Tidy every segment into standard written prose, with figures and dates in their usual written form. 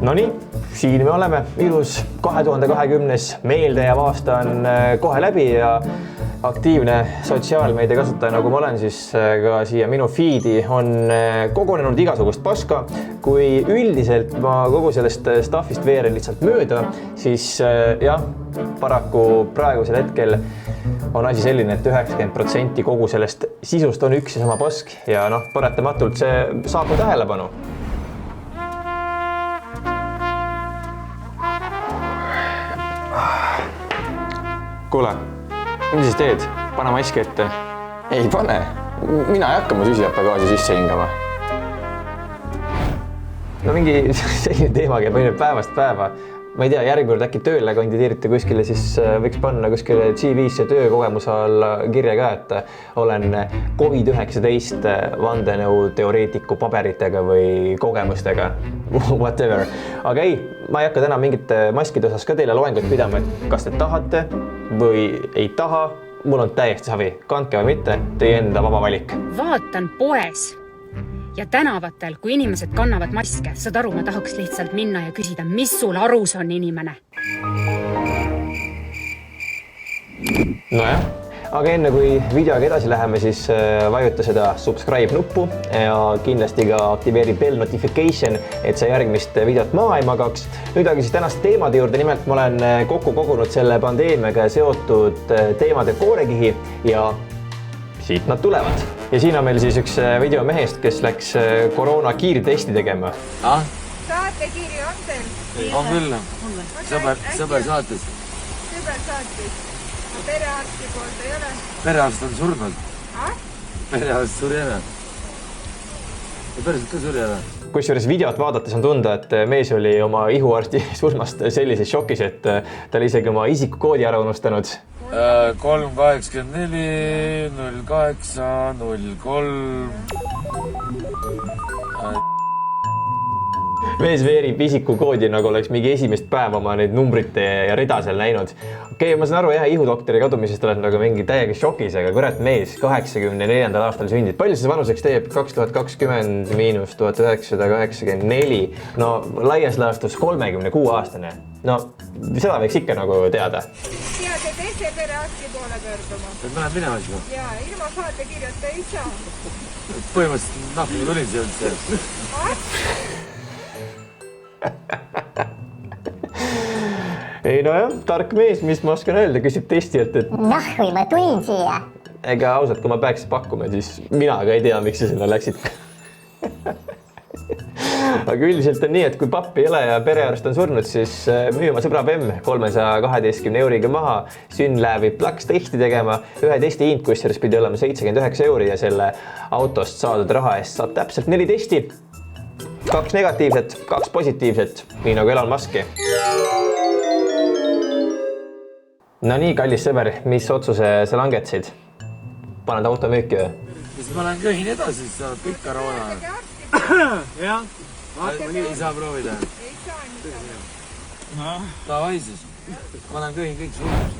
Nonii, siin me oleme, ilus 2020. meeldejääv aasta on kohe läbi ja aktiivne sotsiaalmeedia kasutaja, nagu ma olen, siis ka siia minu feedi on kogunenud igasugust paska. Kui üldiselt ma kogu sellest staffist veeren lihtsalt mööda, siis jah, paraku praegusel hetkel on asi selline, et 90% kogu sellest sisust on üks ja sama pask ja paratamatult see saab mu tähelepanu. Kuule, mida siis teed? Pane maski ette. Ei pane. Mina ei hakka mu süsihappagaasi sisse hingama. No mingi selline teema käib ainult päevast päeva. Ma ei tea, järgmine äkki tööle kandideerite kuskile, siis võiks panna kuskile CV-sse töökogemuse alla kirja ka, et olen COVID-19 vandenõu teoreetiku paberitega või kogemustega. Whatever. Aga ei, ma ei hakka täna mingite maskide osas ka teile loengut pidama, et kas te tahate või ei taha. Mul on täiesti savi. Kandke või mitte, teie enda vaba valik. Vaatan poes ja tänavatel, kui inimesed kannavad maske, saad aru, ma tahaks lihtsalt minna ja küsida, mis sul arus on inimene? Nojah, aga enne kui videoga edasi läheme, siis vajuta seda subscribe nuppu ja kindlasti ka aktiveeri bell notification, et sa järgmist videot maha ei magaks. Nüüd aga siis tänast teemade juurde, nimelt ma olen kokku kogunud selle pandeemiaga seotud teemade koorekihi ja siit nad tulevad. Ja siin on meil siis üks video mehest, kes läks koroona kiirtesti tegema. Saatekiri on teil? On küll. Sõber saatis. Sõber saatis. Perearsti poolt ei ole? Perearst on surnud. Perearst suri ära. Ja päriselt ka suri ära. Kusjuures videot vaadates on tunda, et mees oli oma ihuarsti surmast sellises šokis, et ta oli isegi oma isikukoodi ära unustanud. 384 08 03. Mees veerib isikukoodi, nagu oleks mingi esimest päeva oma neid numbrite ja rida seal näinud. Okei, ma saan aru, ihudoktori kadumisest oled nagu mingi täiega šokis, aga kurat mees 84. aastal sündid. Palju see vanuseks teeb? 2020 miinus 1984. No laias laastus 36 aastane. No seda võiks ikka nagu teada. Tead, et teise perearsti poole pöörduma. Et ma lähen minema siis? Jaa, ilma saatekirjata ei saa. Põhimõtteliselt nahku tulin see üldse. Ei nojah, tark mees, mis ma oskan öelda, küsib testijalt, et Nahvi ma tulin siia. ega ausalt, kui ma peaks pakkuma, siis mina ka ei tea, miks sa sinna läksid. Aga üldiselt on nii, et kui pappi ei ole ja perearst on surnud, siis müü oma sõbra Bemm 312 euriga maha. Sünn läheb plaks testi tegema. Ühe testi hind, kusjuures pidi olema 79 euri ja selle autost saadud raha eest saab täpselt 4 testi. 2 negatiivset, 2 positiivset, nii nagu Elon Muski. No nii, kallis sõber, mis otsuse sa langetsid? Paned auto müüki või? Siis ma lähen kõhin edasi, siis saab kõik koroona. Jah. Ei saa proovida. Ei saa nii. Davai siis. Ma lähen kõhin kõik suureks.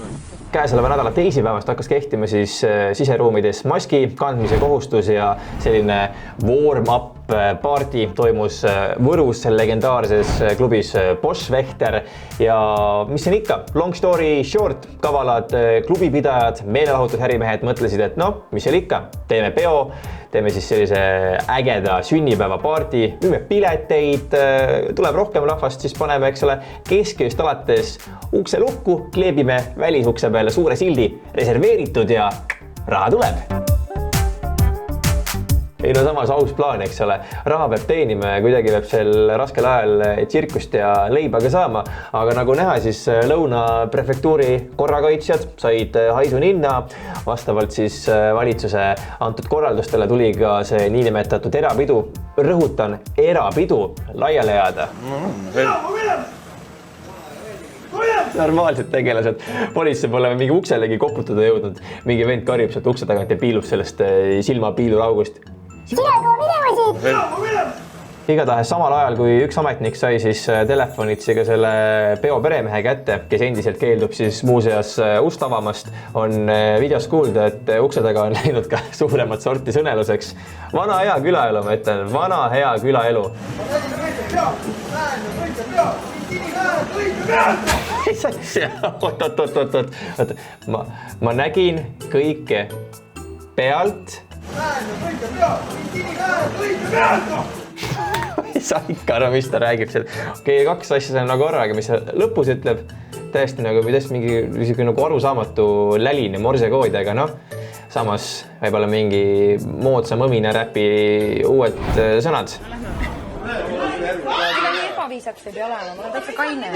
Käesoleva nädala teisipäevast hakkas kehtima siis siseruumides maski kandmise kohustus ja selline warm-up party toimus Võrus legendaarses klubis Bosch Vehter ja mis on ikka, long story short, kavalad klubipidajad, meelelahutud ärimehed mõtlesid, et mis seal ikka, teeme peo, teeme siis sellise ägeda sünnipäeva party, müüme pileteid, tuleb rohkem rahvast, siis paneme, eks ole, keskööst alates ukse lukku, kleebime välisukse peale suure sildi, reserveeritud ja raha tuleb. Ei no samas aus plaan, eks ole, raha peab teenima ja kuidagi peab sel raskel ajal tsirkust ja leiba ka saama, aga nagu näha, siis Lõuna prefektuuri korrakaitsjad said haisu ninna, vastavalt siis valitsuse antud korraldustele tuli ka see niinimetatud erapidu, rõhutan, erapidu laiale jääda. Normaalsed tegelased, politsei pole mingi ukselegi koputada jõudnud, mingi vend karjub sealt ukse tagant ja piilub sellest silma piiluraugust. Igatahes samal ajal, kui üks ametnik sai siis telefonitsi ka selle peo peremehe kätte, kes endiselt keeldub siis muuseas ust avamast, on videos kuulda, et ukse taga on läinud ka suuremat sorti sõneluseks. Vana hea külaelu, ma ütlen, vana hea külaelu. mis asja? Oot. Ma nägin kõike pealt. Ei saa ikka aru, mis ta räägib seal. Okei, kaks asja seal nagu korraga, mis lõpus ütleb täiesti nagu mingi nagu arusaamatu läline morsekoodidega, noh. Samas võib-olla mingi moodsa mõmina räpi uued sõnad. Ebaviisaks võib ju olema, ma olen täitsa kaine.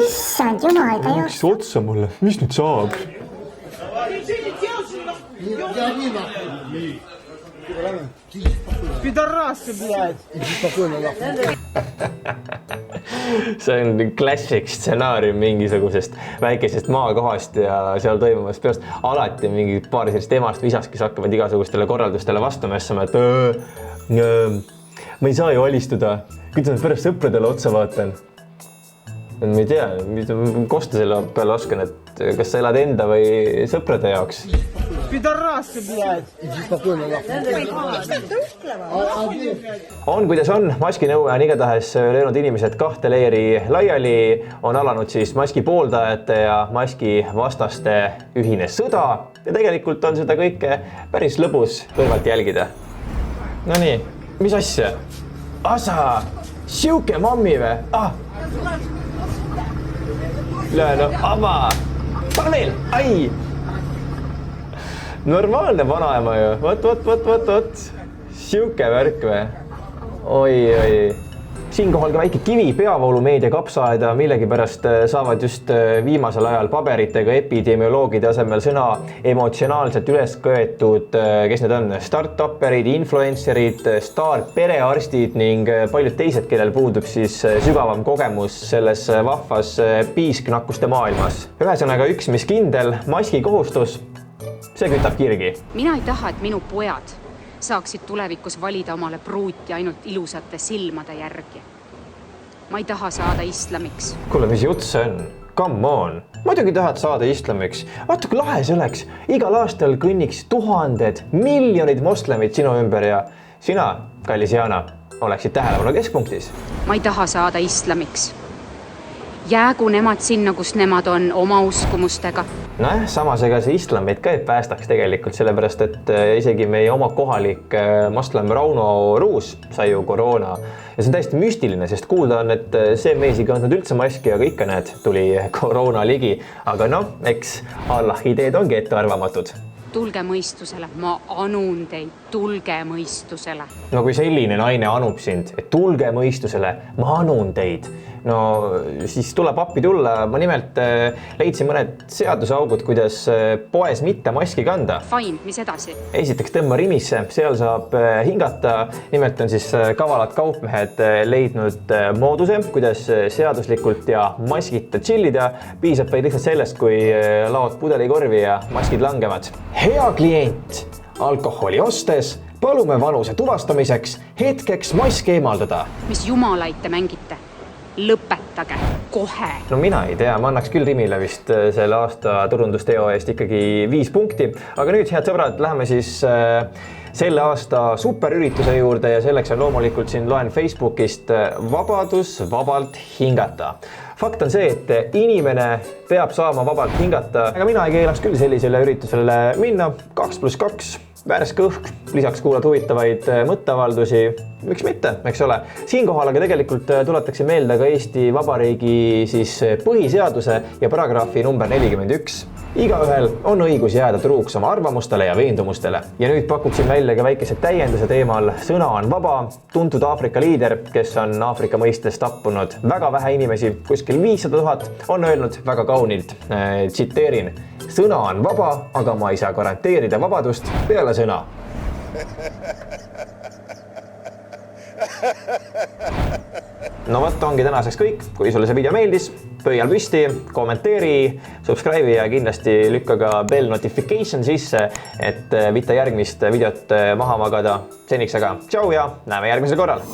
Issand jumal, ta ju. Miks otsa mulle? Mis nüüd saab? Пидорасы, блядь. See on klassik stsenaarium mingisugusest väikesest maakohast ja seal toimuvast peast. Alati mingi paar sellist emast visast, kes hakkavad igasugustele korraldustele vastu mässama, et ma ei saa ju alistuda. Kuidas ma pärast sõpradele otsa vaatan? Ma ei tea, kosta selle peale oskan, et kas sa elad enda või sõprade jaoks? Пидорасы, блядь. On kuidas on, maskinõue on igatahes löönud inimesed kahte leeri laiali, on alanud siis maski pooldajate ja maski vastaste ühine sõda ja tegelikult on seda kõike päris lõbus kõrvalt jälgida. No nii, mis asja? Asa, siuke mammi või? No, ama, pane veel, ai! Normaalne vanaema ju, võt. Siuke värk või? Oi. Siinkohal ka väike kivi peavoolumeedia kapsaaeda millegi pärast saavad just viimasel ajal paberitega epidemioloogide asemel sõna emotsionaalselt üles köetud, kes need on, start-upperid, influencerid, staarperearstid ning paljud teised, kellel puudub siis sügavam kogemus selles vahvas piisknakkuste maailmas. Ühesõnaga üks, mis kindel, maski kohustus, see kütab kirgi. Mina ei taha, et minu pojad saaksid tulevikus valida omale pruuti ainult ilusate silmade järgi. Ma ei taha saada islamiks. Kuule, mis jutt see on? Come on! Muidugi tahad saada islamiks. Vaata, kui lahe see oleks. Igal aastal kõnniks tuhanded, miljonid moslemid sinu ümber ja sina, kallis Jana, oleksid tähelepanu keskpunktis. Ma ei taha saada islamiks. Jäägu nemad sinna, kus nemad on oma uskumustega. Noh, samas ega see islam meid ka ei päästaks tegelikult, sellepärast et isegi meie oma kohalik moslem Rauno Ruus sai ju koroona. Ja see on täiesti müstiline, sest kuulda on, et see mees ei kandnud üldse maski, aga ikka näed, tuli koroona ligi. Aga noh, eks Allah ideed ongi ettearvamatud. Tulge mõistusele, ma anun teid, tulge mõistusele. No kui selline naine anub sind, et tulge mõistusele, ma anun teid. No siis tuleb appi tulla. Ma nimelt leidsin mõned seadusaugud, kuidas poes mitte maski kanda. Fine, mis edasi? Esiteks tõmba Rimisse, seal saab hingata. Nimelt on siis kavalad kaupmehed leidnud mooduse, kuidas seaduslikult ja maskita chillida. Piisab vaid lihtsalt sellest, kui laod pudelikorvi ja maskid langevad. Hea klient, alkoholi ostes palume vanuse tuvastamiseks hetkeks mask eemaldada. Mis jumalaid te mängite? Lõpetage kohe. No mina ei tea, ma annaks küll Rimile vist selle aasta turundusteo eest ikkagi 5 punkti. Aga nüüd, head sõbrad, läheme siis selle aasta superürituse juurde ja selleks on loomulikult siin loen Facebookist vabadus vabalt hingata. Fakt on see, et inimene peab saama vabalt hingata, aga mina ei keelaks küll sellisele üritusele minna. 2+2, värske õhk, lisaks kuulad huvitavaid mõtteavaldusi. Miks mitte, eks ole. Siinkohal aga tegelikult tuletakse meelde ka Eesti Vabariigi siis põhiseaduse ja paragrahvi number 41. Igaühel on õigus jääda truuks oma arvamustele ja veendumustele. Ja nüüd pakuksin välja ka väikese täienduse teemal Sõna on vaba. Tuntud Aafrika liider, kes on Aafrika mõistes tappunud väga vähe inimesi, kuskil 500 000, on öelnud väga kaunilt, tsiteerin, sõna on vaba, aga ma ei saa garanteerida vabadust peale sõna. No võtta ongi tänaseks kõik. Kui sulle see video meeldis, pöial püsti, kommenteeri, subscribe'i ja kindlasti lükka ka bell notification sisse, et mitte järgmist videot maha magada. Seniks aga tšau ja näeme järgmisel korral!